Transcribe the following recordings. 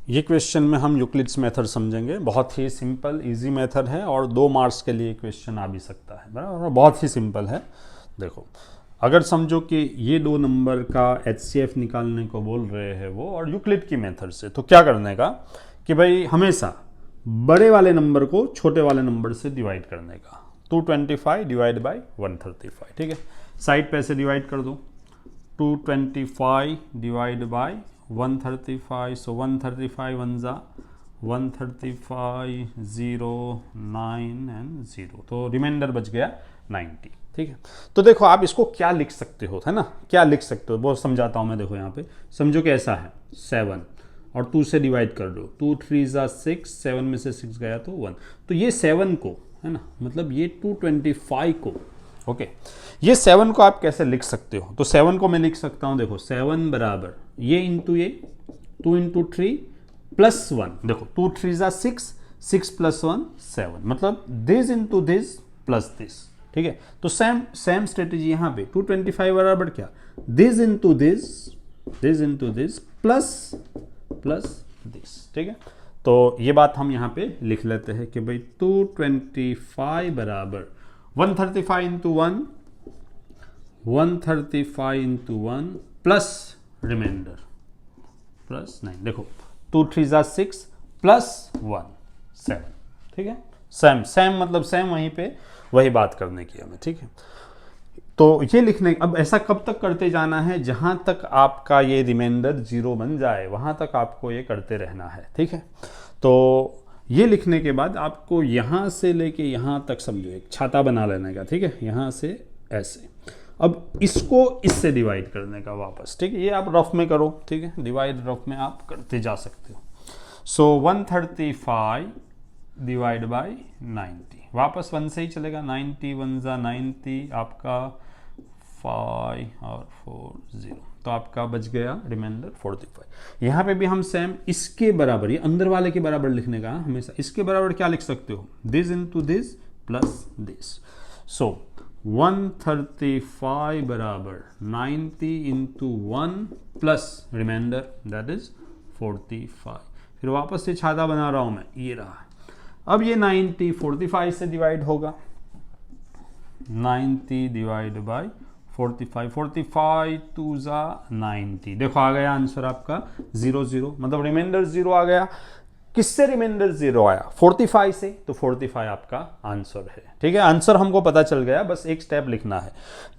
ये क्वेश्चन में हम यूक्लिड्स मेथड समझेंगे। बहुत ही सिंपल इजी मेथड है और 2 मार्क्स के लिए क्वेश्चन आ भी सकता है, बराबर। बहुत ही सिंपल है। देखो, अगर समझो कि ये 2 नंबर का HCF निकालने को बोल रहे हैं वो, और यूक्लिड की मेथड से, तो क्या करने का कि भाई हमेशा बड़े वाले नंबर को छोटे वाले नंबर से डिवाइड करने का। 225 डिवाइड बाई 135, ठीक है। साइड पे से डिवाइड कर दो, 225 डिवाइड बाई 135, सो 135 वन जा 135, 0, 9 एंड 0, तो रिमाइंडर बच गया 90, ठीक है। तो देखो आप इसको क्या लिख सकते हो, है ना, क्या लिख सकते हो, बहुत समझाता हूँ मैं। देखो यहाँ पे समझो कि ऐसा है 7 और 2 से डिवाइड कर दो, 2 3 जा 6, 7 में से 6 गया तो 1, तो ये 7 को, है ना, मतलब ये 225 को, ओके, ये 7 को आप कैसे लिख सकते हो? तो 7 को मैं लिख सकता हूँ, देखो 7 बराबर ये इंटू ये 2 इंटू 3 प्लस 1, देखो 2 3 जा 6, 6 प्लस 1 7, मतलब this into this plus this, ठीक है। तो सेम स्ट्रेटेजी यहाँ पे 225 बराबर क्या, this into this plus this, ठीक है। तो ये बात हम यहाँ पे लिख लेते हैं कि भाई 225 बराबर 135 into 1, 135 into 1 plus remainder plus 9, देखो 2 3 जा 6 प्लस 1 7, ठीक है। सेम मतलब सेम, वहीं पे वही बात करने की हमें, ठीक है। तो ये लिखने, अब ऐसा कब तक करते जाना है, जहां तक आपका ये रिमाइंडर 0 बन जाए वहां तक आपको ये करते रहना है, ठीक है। तो ये लिखने के बाद आपको यहाँ से लेके यहाँ तक समझो एक छाता बना लेने का, ठीक है, यहाँ से ऐसे। अब इसको इससे डिवाइड करने का वापस, ठीक है। ये आप रफ में करो, ठीक है, डिवाइड रफ में आप करते जा सकते हो। सो 135 डिवाइड बाई 90, वापस 1 से ही चलेगा, 90 1 जा 90, आपका 5 और 4 0, तो आपका बच गया रिमाइंडर 45। यहाँ पे भी हम सेम इसके बराबर, ये अंदर वाले के बराबर लिखने का हमेशा, इसके बराबर क्या लिख सकते हो, this into this plus this. So 135 बराबर 90 into 1 plus reminder that is 45। फिर वापस से छाता बना रहा हूं मैं, ये रहा। अब ये 90 45 से डिवाइड होगा, 90 डिवाइड बाई 45, 45 2 जा 90, देखो आ गया आंसर आपका 0 0, मतलब रिमाइंडर 0 आ गया। किससे रिमाइंडर 0 आया, 45 से, तो 45 आपका आंसर है, ठीक है। आंसर हमको पता चल गया, बस एक स्टेप लिखना है,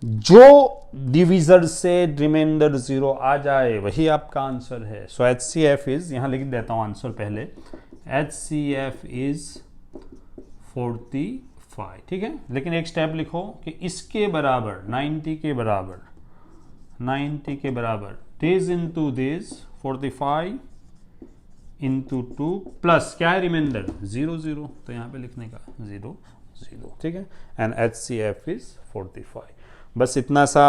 जो डिविजर से रिमाइंडर 0 आ जाए वही आपका आंसर है। सो HCF इज, यहां लिख देता हूं आंसर पहले, HCF इज 45, ठीक है। लेकिन एक स्टेप लिखो कि इसके बराबर 90 के बराबर, 90 के बराबर this into this 45 into 2 plus क्या है रिमाइंडर 0 0, तो यहाँ पे लिखने का 0 0, ठीक है। And HCF is 45। बस इतना सा,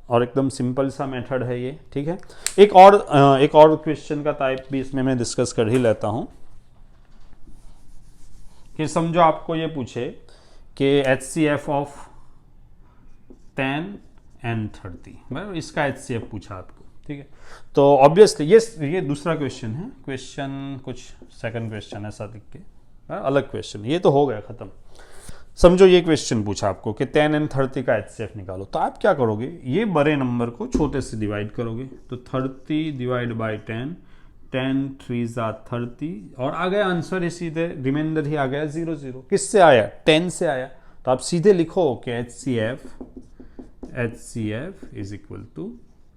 और एकदम सिंपल सा मेथड है ये, ठीक है। एक और क्वेश्चन का टाइप भी इसमें मैं डिस्कस कर ही लेता हूं कि समझो आपको ये पूछे कि HCF ऑफ 10 एंड 30, बराबर, इसका HCF पूछा आपको, ठीक है। तो ऑब्वियसली ये दूसरा क्वेश्चन है, क्वेश्चन कुछ सेकंड क्वेश्चन ऐसा लिख के, अलग क्वेश्चन, ये तो हो गया खत्म। समझो ये क्वेश्चन पूछा आपको कि 10 एंड 30 का HCF निकालो, तो आप क्या करोगे, ये बड़े नंबर को छोटे से डिवाइड करोगे, तो 30 डिवाइड बाई 10, 10 3 जा 30, और आ गया आंसर ही सीधे, रिमाइंडर ही आ गया 0 0। किससे आया, 10 से आया, तो आप सीधे लिखो कि HCF इज इक्वल टू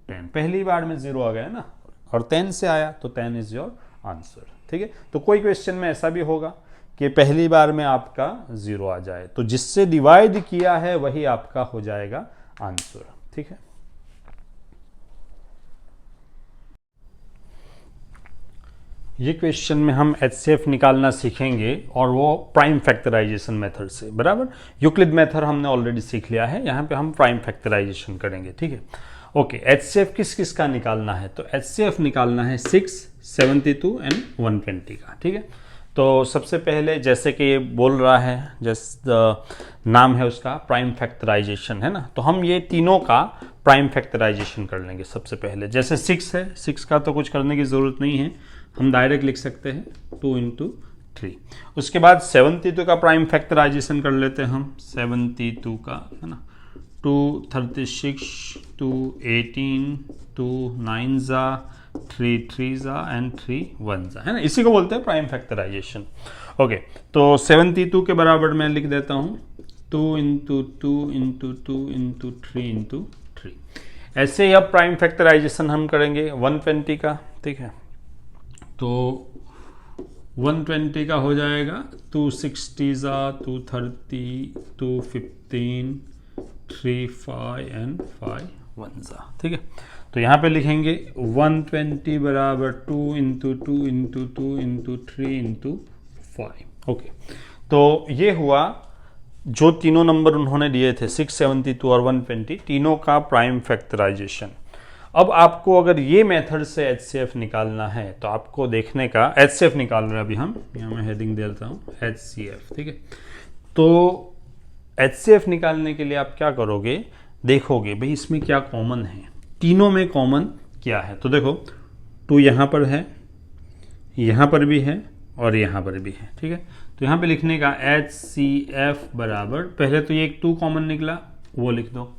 10, पहली बार में 0 आ गया ना, और 10 से आया तो 10 इज योर आंसर, ठीक है। तो कोई क्वेश्चन में ऐसा भी होगा कि पहली बार में आपका 0 आ जाए, तो जिससे डिवाइड किया है वही आपका हो जाएगा आंसर, ठीक है। ये क्वेश्चन में हम HCF निकालना सीखेंगे, और वो प्राइम फैक्टराइजेशन मेथड से, बराबर। यूक्लिड मेथड हमने ऑलरेडी सीख लिया है, यहाँ पे हम प्राइम फैक्टराइजेशन करेंगे, ठीक है। ओके, HCF किस किस का निकालना है, तो HCF निकालना है 6, 72 एंड 120 का, ठीक है। तो सबसे पहले जैसे कि ये बोल रहा है, नाम है उसका प्राइम फैक्टराइजेशन, है ना, तो हम ये तीनों का प्राइम फैक्टराइजेशन कर लेंगे सबसे पहले। जैसे 6 है, 6 का तो कुछ करने की ज़रूरत नहीं है, हम डायरेक्ट लिख सकते हैं 2 इंटू 3। उसके बाद 72 का प्राइम फैक्टराइजेशन कर लेते हैं हम। 72 का है ना, 2 36, 2 18, 2 9 जा, 3 3 जा एंड 3 1 जा, है ना, इसी को बोलते हैं प्राइम फैक्टराइजेशन। ओके, तो 72 के बराबर मैं लिख देता हूँ 2 इंटू 2 इंटू 2 इंटू 3 इंटू 3। ऐसे ही अब प्राइम फैक्टराइजेशन हम करेंगे 120 का, ठीक है। तो 120 का हो जाएगा 260 जा, 230, 215, 3 5 एंड 5 1 जा, ठीक है। तो यहाँ पे लिखेंगे 120 बराबर 2 into 2 into 2 into 3 into 5। Okay, तो ये हुआ जो तीनों नंबर उन्होंने दिए थे 672 और 120, तीनों का प्राइम फैक्टराइजेशन। अब आपको अगर ये मेथड से HCF निकालना है तो आपको देखने का, HCF निकाल रहे हैं अभी हम, यहाँ मैं हेडिंग दे देता हूँ HCF, ठीक है। तो HCF निकालने के लिए आप क्या करोगे, देखोगे भाई इसमें क्या कॉमन है, तीनों में कॉमन क्या है। तो देखो 2 यहाँ पर है, यहाँ पर भी है और यहाँ पर भी है, ठीक है। तो यहाँ पे लिखने का HCF बराबर, पहले तो ये एक 2 कॉमन निकला वो लिख दो,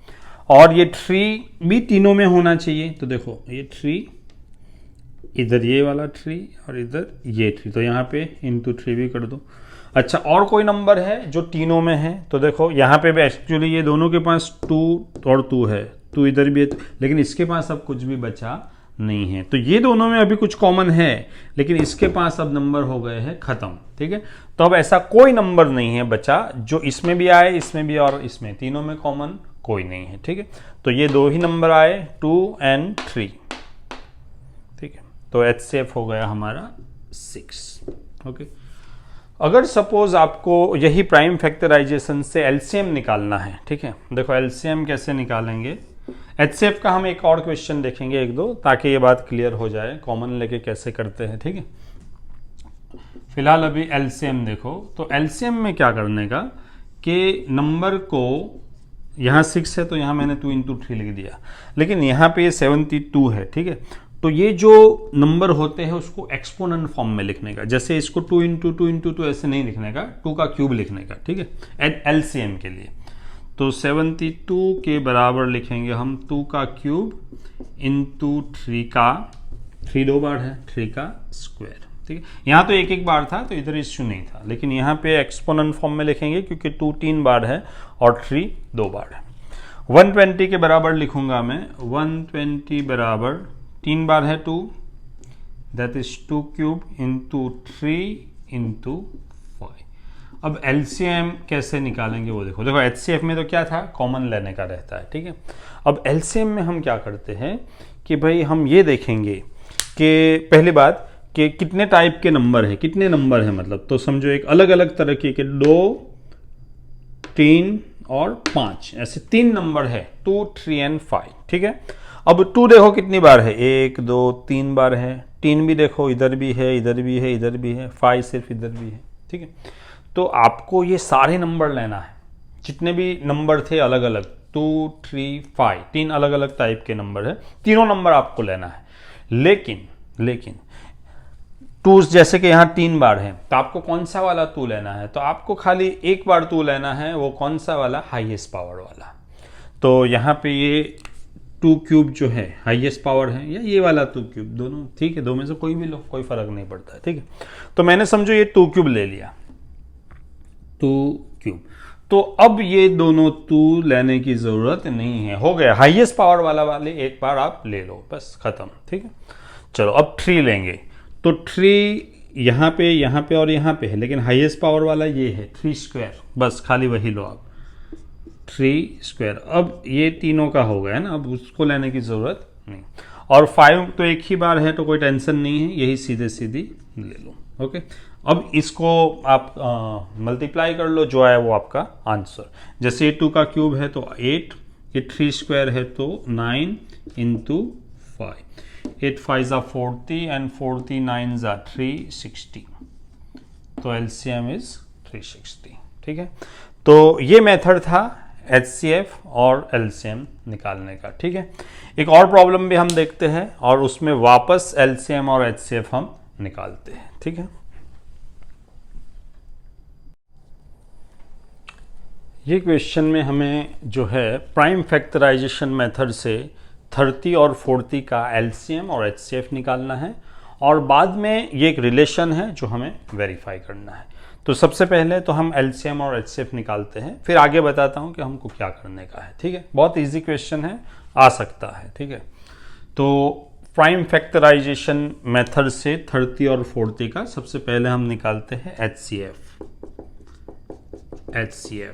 और ये 3 भी तीनों में होना चाहिए। तो देखो ये 3, इधर ये वाला 3 और इधर ये 3, तो यहाँ पे इंटू 3 भी कर दो। अच्छा, और कोई नंबर है जो तीनों में है? तो देखो यहाँ पे भी एक्चुअली ये दोनों के पास 2 और 2 है, 2 इधर भी है, लेकिन इसके पास अब कुछ भी बचा नहीं है। तो ये दोनों में अभी कुछ कॉमन है, लेकिन इसके पास अब नंबर हो गए हैं खत्म, ठीक है। तो अब ऐसा कोई नंबर नहीं है बचा जो इसमें भी आए, इसमें भी और इसमें, तीनों में कॉमन कोई नहीं है, ठीक है। तो ये 2 ही नंबर आए 2 एंड 3, ठीक है। तो HCF हो गया हमारा 6। ओके, अगर सपोज आपको यही प्राइम फैक्टराइजेशन से LCM निकालना है, ठीक है। देखो LCM कैसे निकालेंगे, HCF का हम एक और क्वेश्चन देखेंगे, एक दो, ताकि ये बात क्लियर हो जाए कॉमन लेके कैसे करते हैं, ठीक है। फिलहाल अभी LCM देखो, तो LCM में क्या करने का कि नंबर को, यहाँ 6 है तो यहाँ मैंने 2 इंटू 3 लिख दिया, लेकिन यहाँ पे ये 72 है, ठीक है। तो ये जो नंबर होते हैं उसको एक्सपोनेंट फॉर्म में लिखने का, जैसे इसको 2 इंटू 2 इंटू 2 ऐसे नहीं लिखने का, 2 का क्यूब लिखने का, ठीक है, LCM के लिए। तो 72 के बराबर लिखेंगे हम 2 का क्यूब इंटू 3 का, 3 2 बार है, 3 का स्क्वायर, ठीक है। यहाँ तो एक बार था तो इधर इश्यू नहीं था, लेकिन यहाँ पे एक्सपोनेंट फॉर्म में लिखेंगे क्योंकि 2 3 बार है और 3 2 बार है। 120 के बराबर लिखूंगा मैं, 120 बराबर 3 बार है 2, that is 2 cube into 3 into 5। अब LCM कैसे निकालेंगे वो देखो। देखो HCF में तो क्या था, कॉमन लेने का रहता है, ठीक है। अब LCM में हम क्या करते हैं कि भाई हम ये देखेंगे कि पहली बात कि कितने टाइप के नंबर है, कितने नंबर है मतलब, तो समझो एक अलग अलग तरह के 2 3 और 5, ऐसे 3 नंबर है, 2 3 एंड 5, ठीक है। अब 2 देखो कितनी बार है, 1 2 3 बार है, 3 भी देखो इधर भी है, इधर भी है, इधर भी है, 5 सिर्फ इधर भी है, ठीक है। तो आपको ये सारे नंबर लेना है, जितने भी नंबर थे अलग अलग, 2 3 5, 3 अलग अलग टाइप के नंबर है, तीनों नंबर आपको लेना है। लेकिन 2 जैसे कि यहाँ 3 बार है, तो आपको कौन सा वाला 2 लेना है, तो आपको खाली एक बार 2 लेना है, वो कौन सा वाला, हाईएस्ट पावर वाला। तो यहाँ पे ये 2 क्यूब जो है हाईएस्ट पावर है, या ये वाला 2 क्यूब, दोनों ठीक है, 2 में से कोई भी लो, कोई फर्क नहीं पड़ता है, ठीक है। तो मैंने समझो ये 2 क्यूब ले लिया, 2 क्यूब, तो अब ये दोनों 2 लेने की जरूरत नहीं है, हो गया, हाईएस्ट पावर वाले एक बार आप ले लो, बस खत्म, ठीक है। चलो अब 3 लेंगे, तो 3 यहाँ पे और यहाँ पे है, लेकिन हाईएस्ट पावर वाला ये है 3 स्क्वायर, बस खाली वही लो आप, 3 स्क्वायर। अब ये तीनों का हो गया ना, अब उसको लेने की जरूरत नहीं। और 5 तो एक ही बार है तो कोई टेंशन नहीं है, यही सीधी ले लो, ओके। अब इसको आप मल्टीप्लाई कर लो, जो आया वो आपका आंसर। जैसे ये 2 का क्यूब है तो 8, ये 3 स्क्वायर है तो 9 इंटू 5, 8 5 जा 40 एंड 40 9 जा 360, तो LCM इज 360, ठीक है। तो ये मेथड था HCF और LCM निकालने का, ठीक है। एक और प्रॉब्लम भी हम देखते हैं और उसमें वापस LCM और HCF हम निकालते हैं। ठीक है, ये क्वेश्चन में हमें जो है प्राइम फैक्टराइजेशन मेथड से 30 और 40 का एलसीएम और एचसीएफ निकालना है, और बाद में ये एक रिलेशन है जो हमें वेरीफाई करना है। तो सबसे पहले तो हम एलसीएम और एचसीएफ निकालते हैं, फिर आगे बताता हूँ कि हमको क्या करने का है। ठीक है, बहुत इजी क्वेश्चन है, आ सकता है। ठीक है, तो प्राइम फैक्टराइजेशन मेथड से 30 और 40 का सबसे पहले हम निकालते हैं एचसीएफ।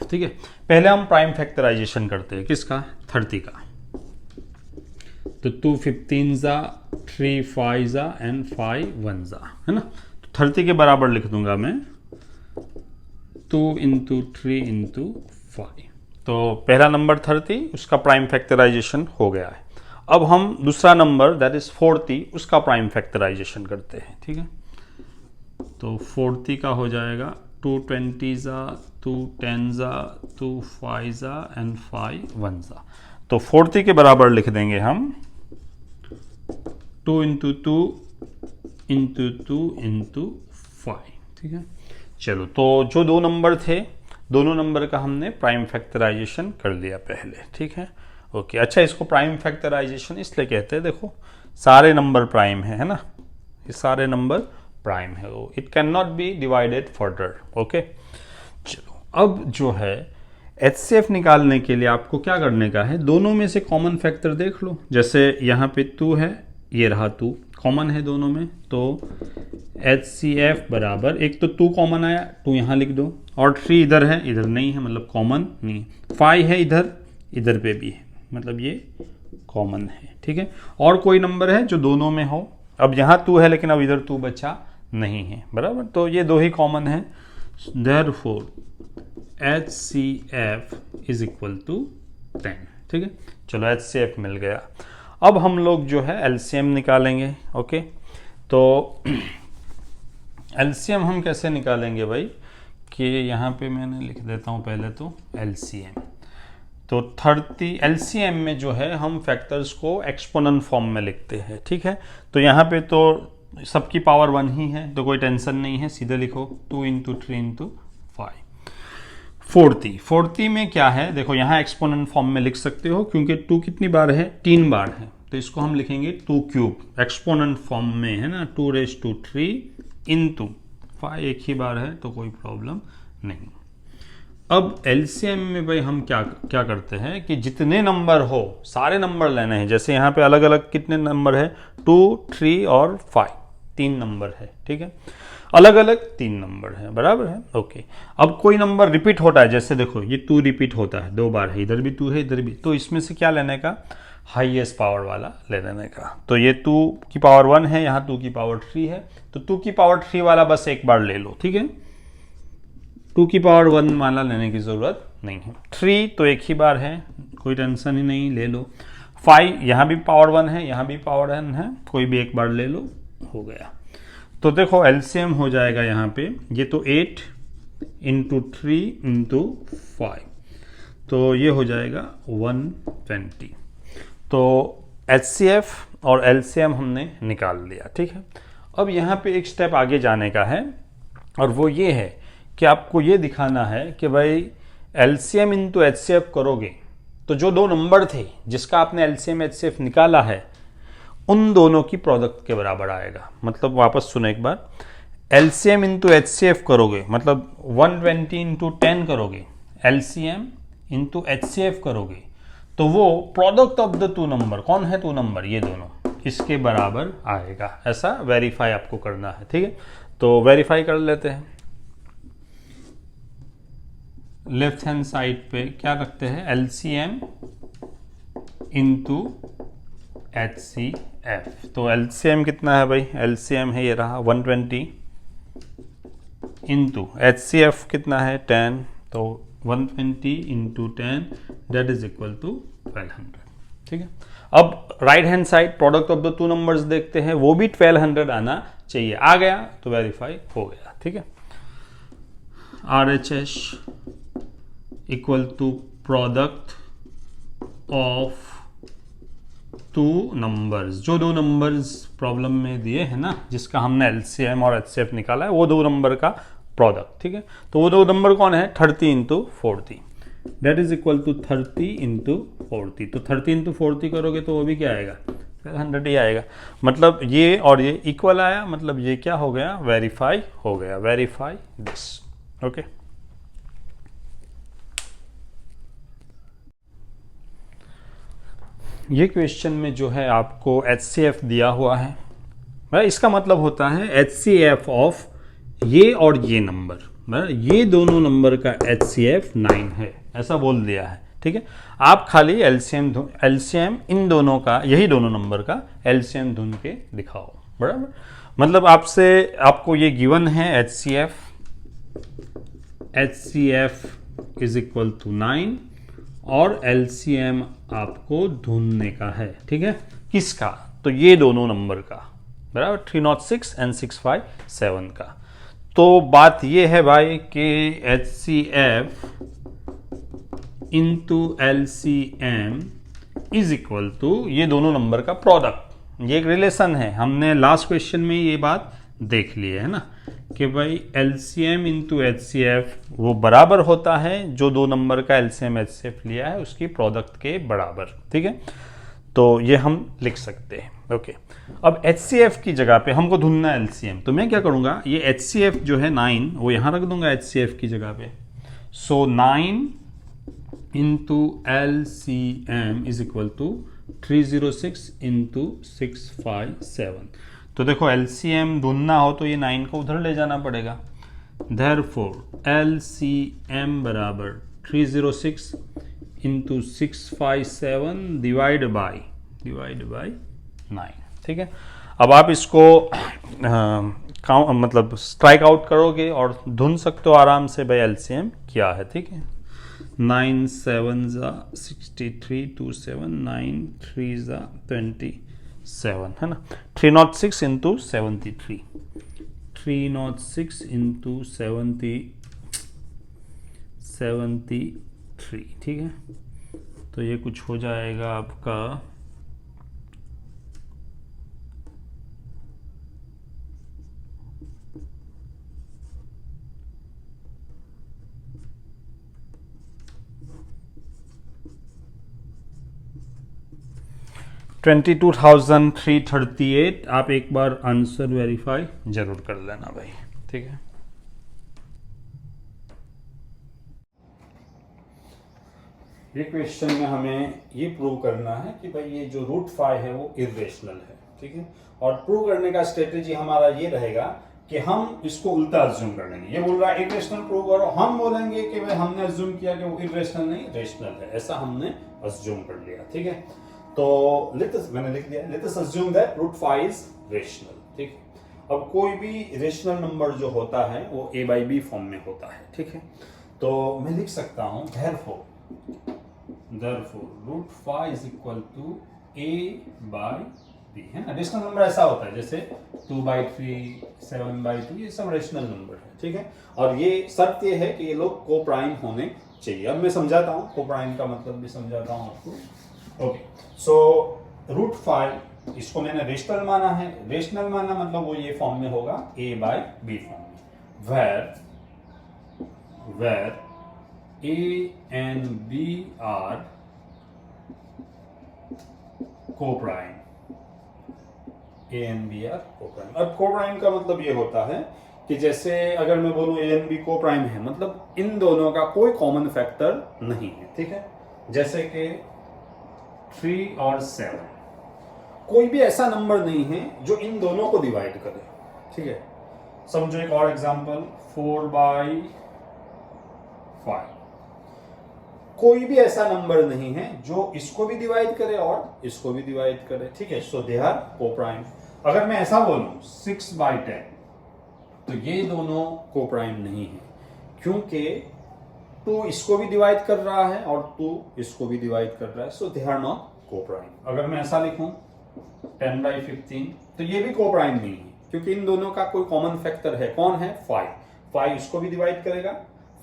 ठीक है, पहले हम प्राइम फैक्टराइजेशन करते हैं किसका, 30 का। तो 2 15 जा, 3 5 जा एंड 5 1 जा, है ना। तो 30 के बराबर लिख दूंगा मैं 2 × 3 × 5। तो पहला नंबर 30, उसका प्राइम फैक्टराइजेशन हो गया है। अब हम दूसरा नंबर दैट इज 40, उसका प्राइम फैक्टराइजेशन करते हैं। ठीक है, तो 40 का हो जाएगा 2 20 जा, 2 10 जा, 2 5 जा एंड 5 1 जा। तो 40 के बराबर लिख देंगे हम 2 × 2 × 2 × 5। ठीक है, चलो, तो जो दो नंबर थे, दोनों नंबर का हमने प्राइम फैक्टराइजेशन कर लिया पहले। ठीक है, ओके। अच्छा, इसको प्राइम फैक्टराइजेशन इसलिए कहते हैं, देखो सारे नंबर प्राइम है ना, ये सारे नंबर प्राइम है, it can not be divided further. Okay, चलो, अब जो है एचसीएफ निकालने के लिए आपको क्या करने का है, दोनों में से कॉमन फैक्टर देख लो। जैसे यहाँ पे 2 है, ये रहा 2, कॉमन है दोनों में, तो एचसीएफ बराबर, एक तो 2 कॉमन आया, 2 यहाँ लिख दो, और 3 इधर है, इधर नहीं है, मतलब कॉमन नहीं। 5 है इधर, इधर पे भी है, मतलब ये कॉमन है। ठीक है, और कोई नंबर है जो दोनों में हो। अब यहाँ 2 है लेकिन अब इधर 2 बचा नहीं है, बराबर, तो ये दो ही कॉमन है। Therefore HCF is equal to 10। ठीक है, चलो HCF मिल गया। अब हम लोग जो है LCM निकालेंगे। ओके, तो LCM हम कैसे निकालेंगे भाई, कि यहाँ पे मैंने लिख देता हूँ पहले तो LCM। तो 30 LCM में जो है हम फैक्टर्स को एक्सपोनेंट फॉर्म में लिखते हैं। ठीक है, तो यहाँ पे तो सबकी पावर 1 ही है, तो कोई टेंशन नहीं है, सीधे लिखो 2 × 3 × 5। 40 में क्या है, देखो यहाँ एक्सपोनेंट फॉर्म में लिख सकते हो, क्योंकि 2 कितनी बार है, 3 बार है, तो इसको हम लिखेंगे 2 क्यूब एक्सपोनेंट फॉर्म में, है ना, 2⁻³ × 5, एक ही बार है तो कोई प्रॉब्लम नहीं। अब एलसीएम में भाई हम क्या करते हैं कि जितने नंबर हो सारे नंबर लेने हैं। जैसे यहाँ पे अलग अलग कितने नंबर है, 2 3 और 5, 3 नंबर है। ठीक है, अलग अलग 3 नंबर है, बराबर है। ओके, अब कोई नंबर रिपीट होता है, जैसे देखो ये 2 रिपीट होता है, 2 बार है, इधर भी 2 है, इधर भी, तो इसमें से क्या लेने का, हाईएस्ट पावर वाला ले लेने का। तो ये 2 की पावर 1 है, यहाँ 2 की पावर 3 है, तो 2 की पावर 3 वाला बस एक बार ले लो। ठीक है, 2 की पावर 1 वाला लेने की जरूरत नहीं है। 3 तो एक ही बार है, कोई टेंशन ही नहीं, ले लो। 5 यहाँ भी पावर 1 है, यहाँ भी पावर 1 है, कोई भी एक बार ले लो, हो गया। तो देखो एलसीएम हो जाएगा यहाँ पे, ये तो 8 × 3 × 5, तो ये हो जाएगा 120। तो एचसीएफ और एलसीएम हमने निकाल लिया। ठीक है, अब यहाँ पे एक स्टेप आगे जाने का है, और वो ये है कि आपको ये दिखाना है कि भाई एलसीएम × एचसीएफ करोगे तो जो दो नंबर थे जिसका आपने एलसीएम एचसीएफ निकाला है उन दोनों की प्रोडक्ट के बराबर आएगा। मतलब वापस सुनो एक बार, एलसीएम × एचसीएफ करोगे मतलब 120 × 10 करोगे, एलसीएम × एचसीएफ करोगे, तो वो प्रोडक्ट ऑफ द 2 नंबर, कौन है 2 नंबर, ये दोनों, इसके बराबर आएगा। ऐसा वेरीफाई आपको करना है। ठीक है, तो वेरीफाई कर लेते हैं। लेफ्ट हैंड साइड पे क्या रखते हैं, एलसीएम × HCF। तो एलसीएम कितना है भाई, एलसीएम है ये रहा 120, इंटू HCF कितना है 10, तो 120 × 10 दैट इज इक्वल टू 1200। ठीक है, अब right hand side product of the 2 numbers देखते हैं, वो भी 1200 आना चाहिए, आ गया तो वेरीफाई हो गया। ठीक है, RHS equal to product of two numbers, जो दो नंबर्स प्रॉब्लम में दिए हैं ना, जिसका हमने एलसीएम और एचसीएफ निकाला है, वो दो नंबर का प्रोडक्ट, ठीक है। तो वो दो नंबर कौन है, 30 into 40, that is equal to 30 into 40। तो 30 इंटू 40 करोगे तो वो भी क्या आएगा, 100 ही आएगा। मतलब ये और ये इक्वल आया, मतलब ये क्या हो गया, वेरीफाई हो गया, वेरीफाई दिस, ओके। ये क्वेश्चन में जो है आपको HCF दिया हुआ है, इसका मतलब होता है HCF ऑफ ये और ये नंबर, ये दोनों नंबर का HCF 9 है, ऐसा बोल दिया है, ठीक है। आप खाली एलसीएम इन दोनों का, यही दोनों नंबर का एलसीएम ढूंढ के दिखाओ, बराबर। मतलब आपको ये गिवन है HCF इज इक्वल टू 9 और एलसीएम आपको ढूंढने का है, ठीक है। किसका, तो ये दोनों नंबर का, बराबर, 306 एंड 657 का। तो बात ये है भाई कि HCF into LCM is equal to ये दोनों नंबर का प्रोडक्ट। ये एक रिलेशन है, हमने लास्ट क्वेश्चन में ये बात देख ली है ना, कि भाई LCM इंटू HCF वो बराबर होता है जो दो नंबर का LCM HCF लिया है उसकी प्रोडक्ट के बराबर, ठीक है। तो ये हम लिख सकते हैं, ओके। अब HCF की जगह पे हमको ढूंढना है LCM, तो मैं क्या करूंगा, ये HCF जो है 9 वो यहां रख दूंगा HCF की जगह पे। So 9 into LCM is equal to 306 into 657। तो देखो LCM ढूंढना हो तो ये 9 को उधर ले जाना पड़ेगा, देयरफॉर LCM बराबर 306 इंटू 657 डिवाइड बाई 9, ठीक है। अब आप इसको मतलब स्ट्राइक आउट करोगे और ढूंढ सकते हो आराम से भाई LCM क्या है, ठीक है। 9 7 63, 2 7, 9 3 27 है ना। 306 इंटू 73, 306 इंटू 73, ठीक है। तो ये कुछ हो जाएगा आपका 22,338। आप एक बार आंसर वेरीफाई जरूर कर लेना भाई, ठीक है। ये क्वेश्चन में हमें ये प्रूव करना है कि भाई ये जो √5 है वो इरेशनल है, ठीक है। और प्रूव करने का स्ट्रेटेजी हमारा ये रहेगा कि हम इसको उल्टा अज्यूम कर लेंगे। ये बोल रहा है इरेशनल प्रूव करो, हम बोलेंगे कि भाई हमने अज्यूम किया कि वो इरेशनल नहीं रेशनल है, ऐसा हमने अज्यूम कर लिया, ठीक है। तो मैंने लिख दिया, let us assume that √5 is rational, ठीक है। अब कोई भी रेशनल नंबर जो होता है वो a/b फॉर्म में होता है, ठीक है। तो मैं लिख सकता हूं therefore √5 is equal to a/b, है ना। रेशनल नंबर ऐसा होता है जैसे 2/3, 7/2, ये सब रेशनल नंबर है, ठीक है। और ये शर्त ये है कि ये लोग को प्राइम होने चाहिए। अब मैं समझाता हूँ, को प्राइम का मतलब भी समझाता हूँ आपको, ओके। सो √5 इसको मैंने रेशनल माना है, रेशनल माना मतलब वो ये फॉर्म में होगा a/b फॉर्म में, where a and b are co-prime, a and b are co-prime। अब co-prime का मतलब ये होता है कि जैसे अगर मैं बोलूं a and b co-prime है, मतलब इन दोनों का कोई कॉमन फैक्टर नहीं है, ठीक है। जैसे कि 3 और 7, कोई भी ऐसा नंबर नहीं है जो इन दोनों को डिवाइड करे, ठीक है। समझो एक और एग्जांपल, 4/5, कोई भी ऐसा नंबर नहीं है जो इसको भी डिवाइड करे और इसको भी डिवाइड करे, ठीक है। सो दे आर को-प्राइम। अगर मैं ऐसा बोलूं 6/10, तो ये दोनों को-प्राइम नहीं है, क्योंकि 2 इसको भी डिवाइड कर रहा है और 2 इसको भी डिवाइड कर रहा है, सो दे आर नॉट को-प्राइम। अगर मैं ऐसा लिखूं 10/15, तो ये भी को-प्राइम नहीं है, क्योंकि इन दोनों का कोई कॉमन फैक्टर है, कौन है, 5 इसको भी डिवाइड करेगा,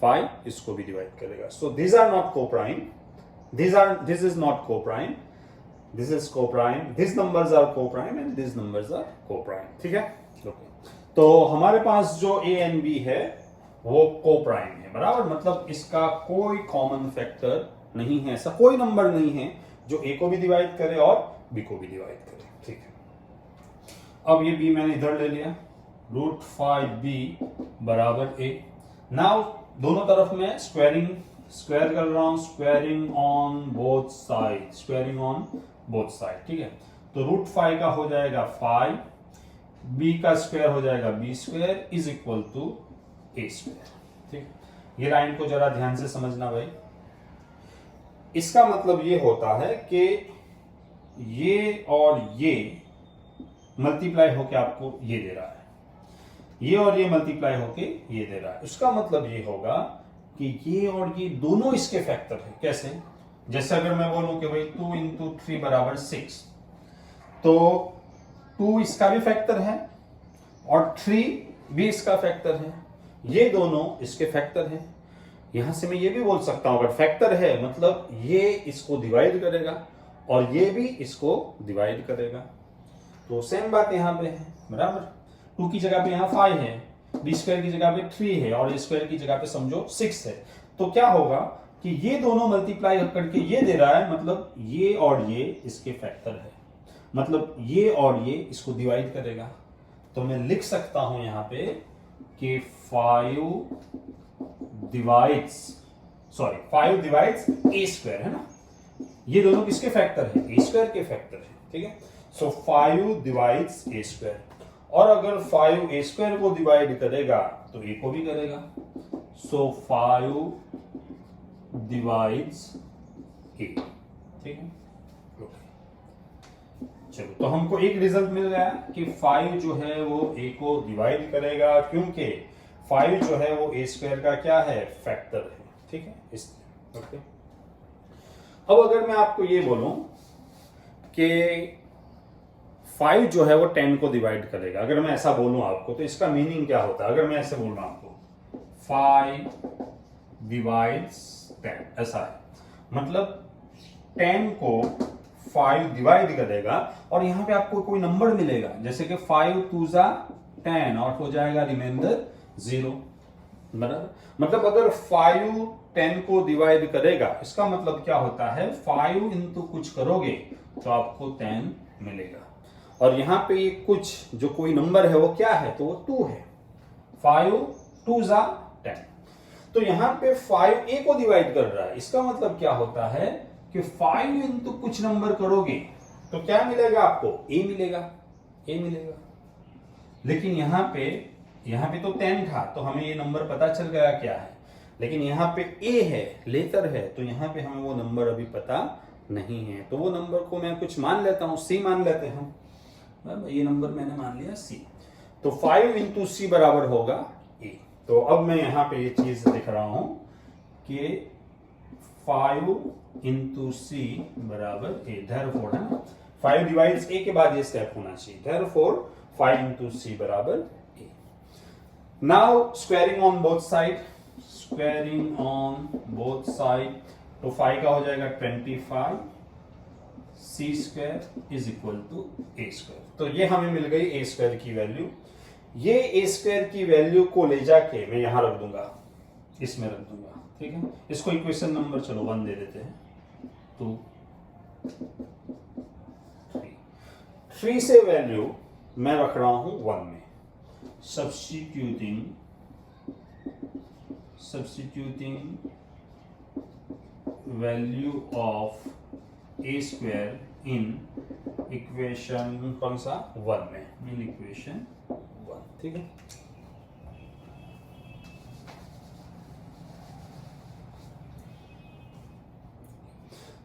5 इसको भी डिवाइड करेगा, so this are not coprime, this is not coprime. This is coprime, this numbers are coprime and this numbers are coprime, ठीक है। ओके, तो हमारे पास जो ए एंड बी है वो कोप्राइम है, बराबर, मतलब इसका कोई कॉमन फैक्टर नहीं है, ऐसा कोई नंबर नहीं है जो ए को भी डिवाइड करे और बी को भी डिवाइड करे, ठीक है। अब ये बी मैंने इधर ले लिया, √5b बराबर ए। नाउ दोनों तरफ में स्क्वायर कर रहा हूं, squaring on both side, squaring on both side, ठीक है। तो √5 का हो जाएगा 5, b का स्क्वायर हो जाएगा b square is equal to a square, ठीक। ये लाइन को जरा ध्यान से समझना भाई। इसका मतलब ये होता है कि ये और ये मल्टीप्लाई होके आपको ये दे रहा है, ये और ये मल्टीप्लाई होके ये दे रहा है। उसका मतलब ये होगा कि ये और ये दोनों इसके फैक्टर है। कैसे? जैसे अगर मैं बोलूं कि भाई 2 इंटू 3 बराबर 6, तो 2 इसका भी फैक्टर है और 3 भी इसका फैक्टर है, ये दोनों इसके फैक्टर हैं। यहां से मैं ये भी बोल सकता हूं अगर फैक्टर है मतलब ये इसको डिवाइड करेगा और ये भी इसको डिवाइड करेगा। तो सेम बात यहां पे है, बराबर। 2 की जगह पे यहां 5 है, b स्क्वायर की जगह पे 3 है और a स्क्वायर की जगह पे समझो 6 है। तो क्या होगा कि ये दोनों मल्टीप्लाई करके ये दे रहा है, मतलब ये और ये इसके फैक्टर है, मतलब ये और ये इसको डिवाइड करेगा। तो मैं लिख सकता हूं यहां पे कि 5 डिवाइड्स a स्क्वायर, है ना। ये दोनों किसके फैक्टर है? a स्क्वायर के फैक्टर है, ठीक है। सो 5 डिवाइड्स a स्क्वायर, और अगर 5 a स्क्वायर को डिवाइड करेगा तो a को भी करेगा। सो 5 डिवाइड्स a, ठीक है। चलो, तो हमको एक रिजल्ट मिल गया कि 5 जो है वो a को डिवाइड करेगा, क्योंकि 5 जो है वो a स्क्वायर का क्या है? फैक्टर है, ठीक है। ओके। अब अगर मैं आपको ये बोलूं कि 5 जो है वो 10 को डिवाइड करेगा, अगर मैं ऐसा बोलूं आपको, तो इसका मीनिंग क्या होता है? अगर मैं ऐसे बोल रहा हूं आपको 5 डिवाइड्स 10, ऐसा है, मतलब 10 को 5 डिवाइड करेगा और यहां पे आपको कोई नंबर मिलेगा, जैसे कि 5 2 10 और हो जाएगा रिमाइंडर 0, बराबर। मतलब अगर 5 10 को डिवाइड करेगा, इसका मतलब क्या होता है? 5 इंटू कुछ करोगे तो आपको 10 मिलेगा, और यहां पे ये कुछ जो कोई नंबर है वो क्या है? तो वो 2 है। 5 2 10, तो यहां पे 5 a को डिवाइड कर रहा है, इसका मतलब क्या होता है कि 5 इंटू कुछ नंबर करोगे तो क्या मिलेगा आपको? a मिलेगा। लेकिन यहां पे तो 10 था, तो हमें ये नंबर पता चल गया क्या है, लेकिन यहां पे a है, लेटर है, तो यहां पे हमें वो नंबर अभी पता नहीं है। तो वो नंबर को मैं कुछ मान लेता हूं, c मान लेते हैं, ये नंबर मैंने मान लिया c। तो 5 इंटू c बराबर होगा a। तो अब मैं यहां पे ये चीज लिख रहा हूं कि 5 इंटू c बराबर a, देयरफॉर, है ना, 5 डिवाइड्स a के बाद ये स्टेप होना चाहिए, देयरफॉर 5 इंटू c बराबर a। Now squaring on both side, तो 5 का हो जाएगा 25, c square is equal to a square. तो ये हमें मिल गई a स्क्वायर की वैल्यू। ये a स्क्वायर की वैल्यू को ले जाके मैं यहां रख दूंगा, इसमें रख दूंगा, ठीक है। इसको इक्वेशन नंबर चलो 1 दे देते हैं। 2 3 से वैल्यू मैं रख रहा हूं 1 में, substituting value of a square in equation कौन सा? 1 में, इन इक्वेशन 1, ठीक है।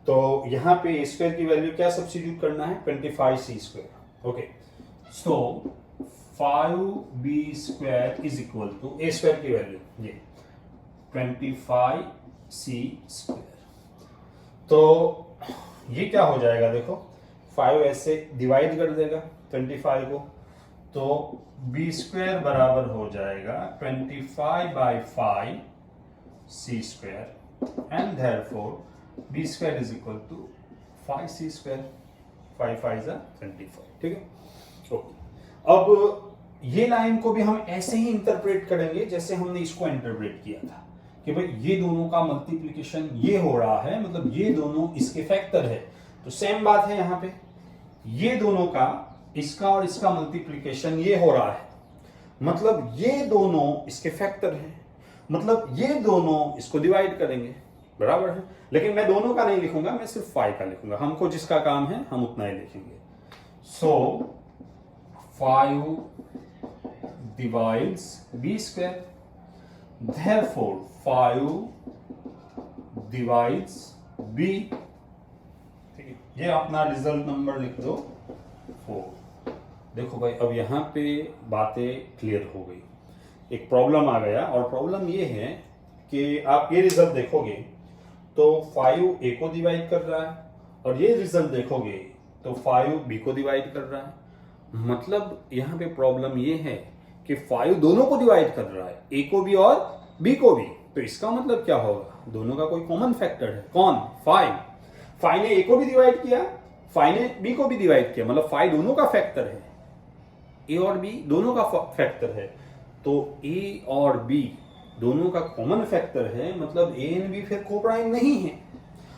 तो यहां पे a स्क्वायर की वैल्यू क्या सब्स्टिट्यूट करना है? 25c square. Okay, so 5b square is equal to a square की वैल्यू ये 25c स्क्वायर। तो ये क्या हो जाएगा? देखो 5 ऐसे डिवाइड कर देगा 25 को, तो b स्क्वायर बराबर हो जाएगा 25/5 c square, and therefore b square is equal to 5c square, 5 5 25, ठीक है। ओके, अब ये लाइन को भी हम ऐसे ही इंटरप्रेट करेंगे जैसे हमने इसको इंटरप्रेट किया था कि भाई ये दोनों का मल्टीप्लिकेशन ये हो रहा है, मतलब ये दोनों इसके फैक्टर है। तो सेम बात है यहाँ पे, ये दोनों का, इसका और इसका मल्टीप्लिकेशन ये हो रहा है, मतलब ये दोनों इसके फैक्टर हैं, मतलब ये दोनों इसको डिवाइड करेंगे, बराबर है। लेकिन मैं दोनों का नहीं लिखूंगा, मैं सिर्फ 5 का लिखूंगा, हमको जिसका काम है हम उतना ही लिखेंगे। सो 5 divides b square, therefore 5 divides b, ठीक है। ये अपना रिजल्ट नंबर लिख दो 4। देखो भाई, अब यहाँ पे बातें क्लियर हो गई। एक प्रॉब्लम आ गया, और प्रॉब्लम ये है कि आप ये रिजल्ट देखोगे तो 5 a को डिवाइड कर रहा है, और ये रिजल्ट देखोगे तो 5 b को डिवाइड कर रहा है। मतलब यहाँ पे प्रॉब्लम ये है कि 5 दोनों को डिवाइड कर रहा है, a को भी और b को भी। तो इसका मतलब क्या होगा, दोनों का कोई कॉमन फैक्टर है। कौन? 5 ने a को भी डिवाइड किया, 5 ने b को भी डिवाइड किया, मतलब 5 दोनों का फैक्टर है, a और b दोनों का फैक्टर है। तो a और b दोनों का कॉमन फैक्टर है, मतलब a एंड b फिर को प्राइम नहीं है।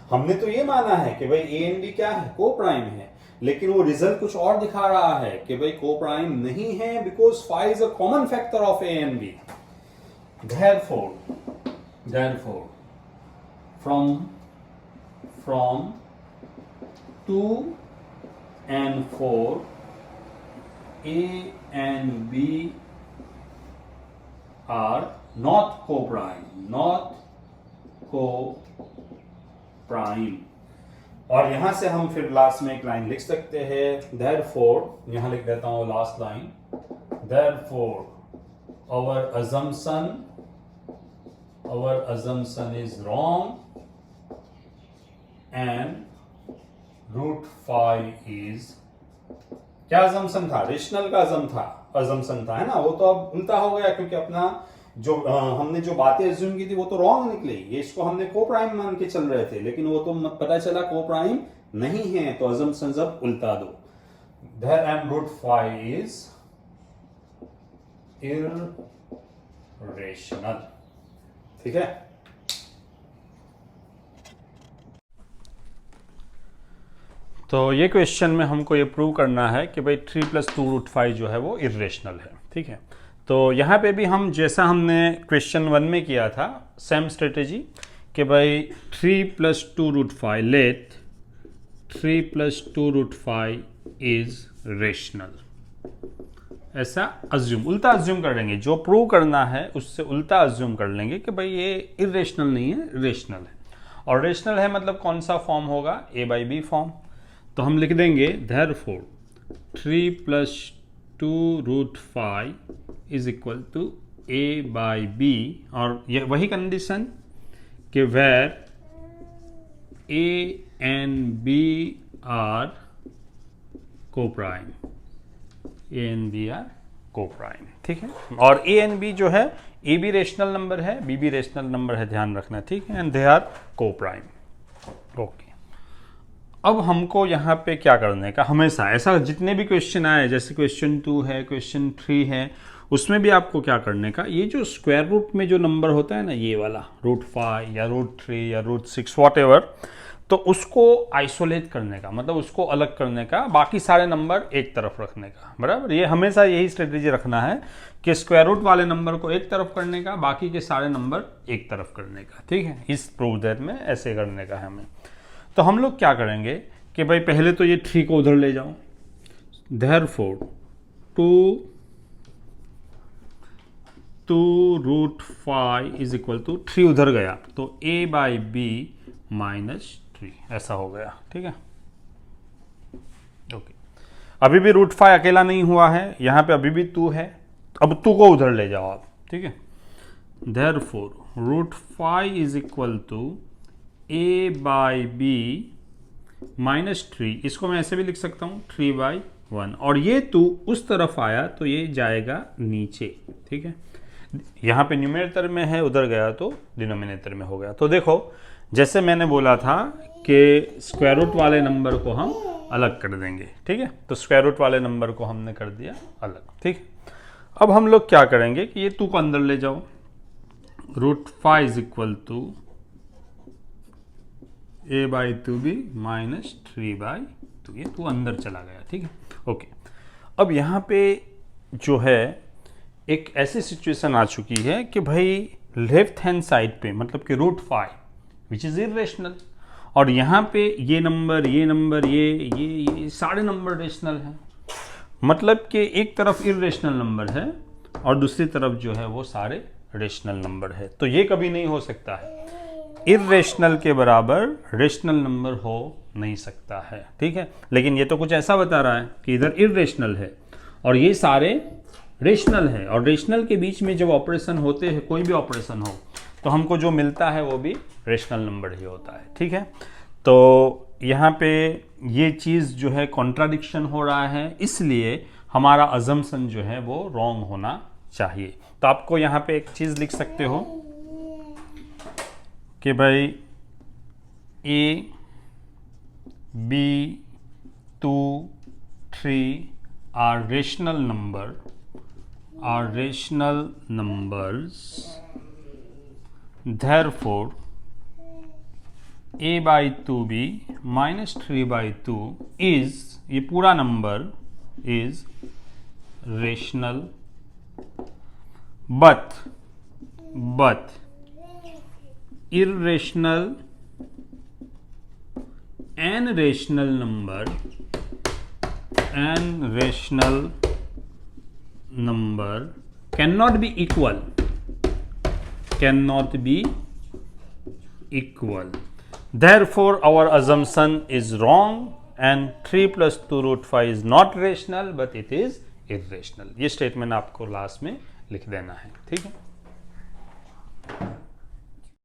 हमने तो ये माना है कि भाई a एंड b क्या है, को प्राइम है, लेकिन वो रिजल्ट कुछ और दिखा रहा है कि भाई को प्राइम नहीं है, because 5 is a common factor of a and b। therefore from 2 and 4 a and b are not co-prime, और यहां से हम फिर लास्ट में एक लाइन लिख सकते हैं, therefore, यहां लिख देता हूं last line, therefore our assumption is wrong and √5 is, क्या assumption था? रेशनल का assumption था, है ना। वो तो अब उल्टा हो गया, क्योंकि अपना जो हमने जो बातें एज्यूम की थी वो तो रॉन्ग निकली। ये इसको हमने को प्राइम मान के चल रहे थे, लेकिन वो तो पता चला को प्राइम नहीं है, तो assumptions अब उल्टा दो। There and √5 is irrational, ठीक है। तो ये क्वेश्चन में हमको ये प्रूव करना है कि भाई 3 + 2 √5 जो है वो इरेशनल है, ठीक है। तो यहाँ पे भी हम जैसा हमने क्वेश्चन 1 में किया था, सेम स्ट्रेटेजी कि भाई 3 + 2 √5, लेट 3 + 2 √5 इज रेशनल, ऐसा अज्यूम, उल्टा अज्यूम कर लेंगे। जो प्रूव करना है उससे उल्टा अज्यूम कर लेंगे कि भाई ये इरेशनल नहीं है, रेशनल है। और रेशनल है मतलब कौन सा फॉर्म होगा, a/b फॉर्म। तो हम लिख देंगे therefore 3 + 2 √5 is equal to a/b, और ये वही कंडीशन कि where a and b are co-prime, a and b are co-prime, ठीक है। और a and b जो है, a भी रेशनल नंबर है, b भी रेशनल नंबर है, ध्यान रखना, ठीक है। And they are co-prime, okay. अब हमको यहाँ पे क्या करने का, हमेशा ऐसा जितने भी क्वेश्चन आए, जैसे क्वेश्चन 2 है, क्वेश्चन 3 है, उसमें भी आपको क्या करने का, ये जो स्क्वायर रूट में जो नंबर होता है ना, ये वाला √5 या √3 या √6 वॉटएवर, तो उसको आइसोलेट करने का, मतलब उसको अलग करने का, बाकी सारे नंबर एक तरफ रखने का, बराबर। ये हमेशा यही स्ट्रेटेजी रखना है कि स्क्वायर रूट वाले नंबर को एक तरफ करने का, बाकी के सारे नंबर एक तरफ करने का, ठीक है। इस प्रोसीजर में ऐसे करने का है हमें। तो हम लोग क्या करेंगे कि भाई पहले तो ये 3 को उधर ले जाओ, therefore 2 √5 इज इक्वल टू 3 उधर गया तो a/b -3 ऐसा हो गया, ठीक है, ओके। अभी भी √5 अकेला नहीं हुआ है, यहाँ पे अभी भी 2 है, अब 2 को उधर ले जाओ आप, ठीक है। therefore √5 is equal to a/b -3, इसको मैं ऐसे भी लिख सकता हूँ 3/1, और ये 2 उस तरफ आया तो ये जाएगा नीचे, ठीक है। यहाँ पे न्यूमरेटर में है, उधर गया तो डिनोमिनेटर में हो गया। तो देखो, जैसे मैंने बोला था कि स्क्वायर रूट वाले नंबर को हम अलग कर देंगे, ठीक है। तो स्क्वायर रूट वाले नंबर को हमने कर दिया अलग, ठीक है। अब हम लोग क्या करेंगे कि ये 2 को अंदर ले जाओ, √5 is equal to a/2b minus 3/2, ये 2 अंदर चला गया, ठीक है, ओके। अब यहाँ पे जो है एक ऐसी सिचुएशन आ चुकी है कि भाई लेफ्ट हैंड साइड पे मतलब कि √5 विच इज इरेशनल, और यहाँ पे ये नंबर ये सारे नंबर रेशनल हैं। मतलब कि एक तरफ इरेशनल नंबर है और दूसरी तरफ जो है वो सारे रेशनल नंबर है। तो ये कभी नहीं हो सकता है, इरेशनल के बराबर रेशनल नंबर हो नहीं सकता है, ठीक है। लेकिन ये तो कुछ ऐसा बता रहा है कि इधर इरेशनल है और ये सारे रेशनल है, और रेशनल के बीच में जब ऑपरेशन होते हैं, कोई भी ऑपरेशन हो, तो हमको जो मिलता है वो भी रेशनल नंबर ही होता है, ठीक है। तो यहाँ पे ये चीज़ जो है कॉन्ट्राडिक्शन हो रहा है, इसलिए हमारा अजम्पशन जो है वो रॉन्ग होना चाहिए। तो आपको यहाँ पे एक चीज़ लिख सकते हो कि भाई A, B, 2, 3 are rational numbers, therefore a/2b minus 3/2 is, ये पूरा number is rational, but irrational and rational number cannot be equal, therefore our assumption is wrong and 3 plus 2 √5 is not rational but it is irrational। ये statement आपको last में लिख देना है, ठीक है।